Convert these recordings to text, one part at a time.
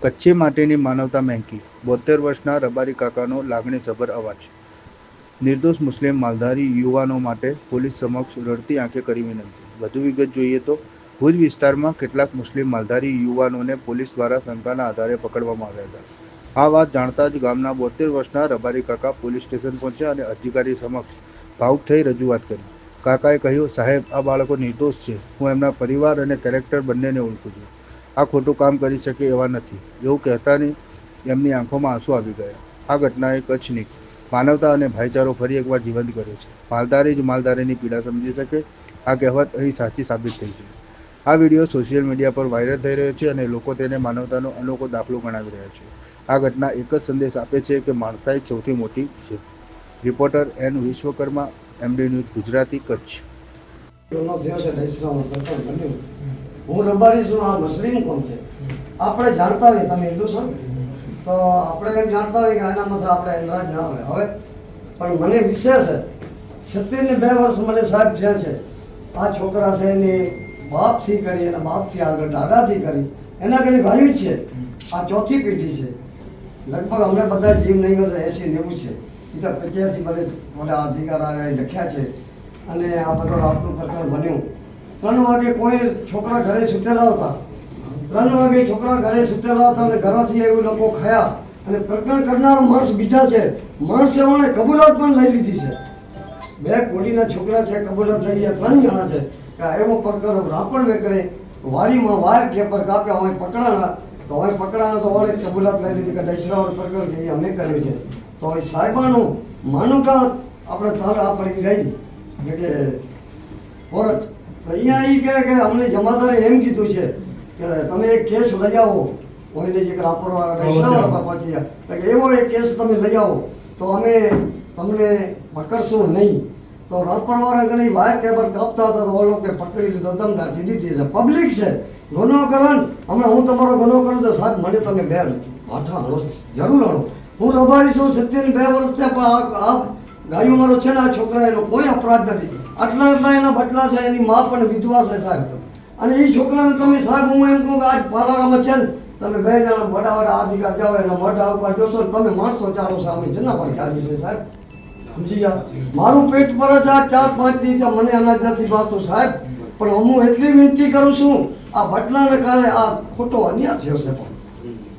કચ્છી માટીની માનવતા મહેકી 72 વર્ષના રબારી કાકાનો લાગણીસભર અવાજ. નિર્દોષ મુસ્લિમ માલધારી યુવાનો માટે પોલીસ સમક્ષ રડતી આંખે કરી વિનંતી. વધુ વિગત જોઈએ તો ભુજ વિસ્તારમાં કેટલાક મુસ્લિમ માલધારી યુવાનોને પોલીસ દ્વારા શંકાના આધારે પકડવામાં આવ્યા હતા. આ વાત જાણતા જ ગામના 72 વર્ષના રબારી કાકા પોલીસ સ્ટેશન પહોંચ્યા અને અધિકારી સમક્ષ ભાવુક થઈ રજૂઆત કરી. કાકાએ કહ્યું, સાહેબ, આ બાળકો નિર્દોષ છે. હું એમના પરિવાર અને કેરેક્ટર બંનેને ઓળખું છું. આ ખોટું કામ કરી શકે એવા નથી. એવું કહેતાની એમની આંખોમાં આંસુ આવી ગયા. આ ઘટનાએ કચ્છની માનવતા અને ભાઈચારો ફરી એકવાર જીવંત કર્યો છે. માલધારી જ માલધારીની પીડા સમજી શકે, આ કહેવત અહીં સાચી સાબિત થઈ છે. આ વિડીયો સોશિયલ મીડિયા પર વાયરલ થઈ રહ્યો છે અને લોકો તેને માનવતાનો અનોખો દાખલો ગણાવી રહ્યા છે. આ ઘટના એક જ સંદેશ આપે છે કે માણસાઈ સૌથી મોટી છે. Reporter N Vishwakarma, MD News Gujarati, Kutch. હું રબારી છું. આ મુસ્લિમ કોણ છે આપણે જાણતા હોઈએ, તમે હિન્દુ છો તો આપણે એમ જાણતા હોઈએ કે આનામાંથી આપણે એનરાજ ના આવે. હવે પણ મને વિશેષ છે 72 વર્ષ મને સાહેબ થયા છે. આ છોકરા છે એની બાપથી કરી, એના બાપથી આગળ દાદાથી કરી, એના કરી ગાયું જ છે. આ ચોથી પેઢી છે. લગભગ અમને બધા જીવ નહીં હોય 80-90 છે. એ તો 85 મને અધિકાર આવ્યા લખ્યા છે. અને આ બધો રાતનું પ્રકરણ બન્યું. 3 વાગે કોઈ છોકરા ઘરે સૂતેલા હતા. 3 વાગે છોકરા ઘરે સૂતેલા હતા અને ઘરેથી એવું લોકો ખાયા. અને પ્રકરણ કરનારો માણસ બીજા છે. માણસ એઓને કબૂલાત પણ લઈ લીધી છે. 2 કોડીના છોકરા છે, કબૂલાત લઈ ગયા. 3 જણા છે કે એવો પ્રકરણ રાપણ વેકરે વાડીમાં વાયર કેપર કાપ્યા હોય પકડાણા. તો હોય પકડાણા તો વળે કબૂલાત લઈ લીધી કે દશરાવર પ્રકરણ કે અમે કર્યું છે. તો એ સાહેબાનું માનુકા આપણે તાર આ પડી ગઈ કે કોર્ટ. અહીંયા એ કહે કે અમને જમાદારે એમ કીધું છે કે તમે એક કેસ લઈ આવો. કોઈને જે રાપરવાળા દશરાવાળા પહોંચી ગયા કે એવો એક કેસ તમે લઈ આવો તો અમે તમને પકડશું નહીં. તો રાપરવાળા ઘણી વાયર કેબર કાપતા હતા તો ઓલો કે પકડી લીધો, દમ દાટી દીધી છે. પબ્લિક છે, ગુનો કરો હમણાં હું તમારો ગુનો કરું તો સાહેબ મને તમે 2 માથા હણો, જરૂર હણો. હું રબારી છું, 72 વર્ષ છે, પણ આ ગાયું મારો છે ને આ છોકરા એનો કોઈ અપરાધ નથી. આટલા એના બદલા છે. એની મા પણ વિધવા છે સાહેબ. અને એ છોકરાને તમે સાહેબ હું એમ કહું કે આજ પાલારામાં છે ને તમે 2 જણા મોટા અધિકાર જાઓ એના મોઢા ઉપર જોશો તમે માણસો ચાલો છો, અમે જના પર ચાલી છે સાહેબ. સમજી ગયા? મારું પેટ પર જ આ 4-5 દિવસ મને અનાજ નથી ભાવતું સાહેબ. પણ હું એટલી વિનંતી કરું છું, આ બદલાને કારણે આ ખોટો અન્યાય થયો છે. પણ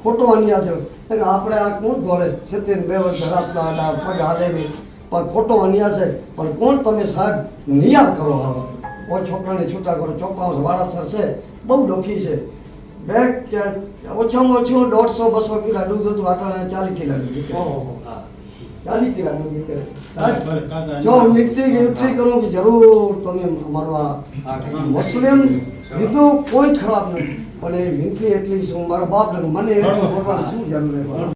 ખોટો અન્યાય થયો કે આપણે આ કોણ દોડે 72 વર્ષ રાતના પગ હાલે નહીં, પણ ખોટો અન્યાય છે. પણ કોણ તમે સાહેબ નિયા કરો. હવે કોઈ છોકરાને છૂટા કરો. ચોપાસ વાળાસર છે, બહુ ડોખી છે. ઓછામાં ઓછું 150-200 કિલો દૂધ હતું. આટાણે 40 કિલો દૂધ, 40 કિલો દૂધ નીકળે. જો વિનંતી કરું કે જરૂર તમે અમારો આ મુસ્લિમ હિન્દુ કોઈ ખરાબ નથી, પણ એ વિનંતી એટલી શું મારા બાપ મને શું જરૂર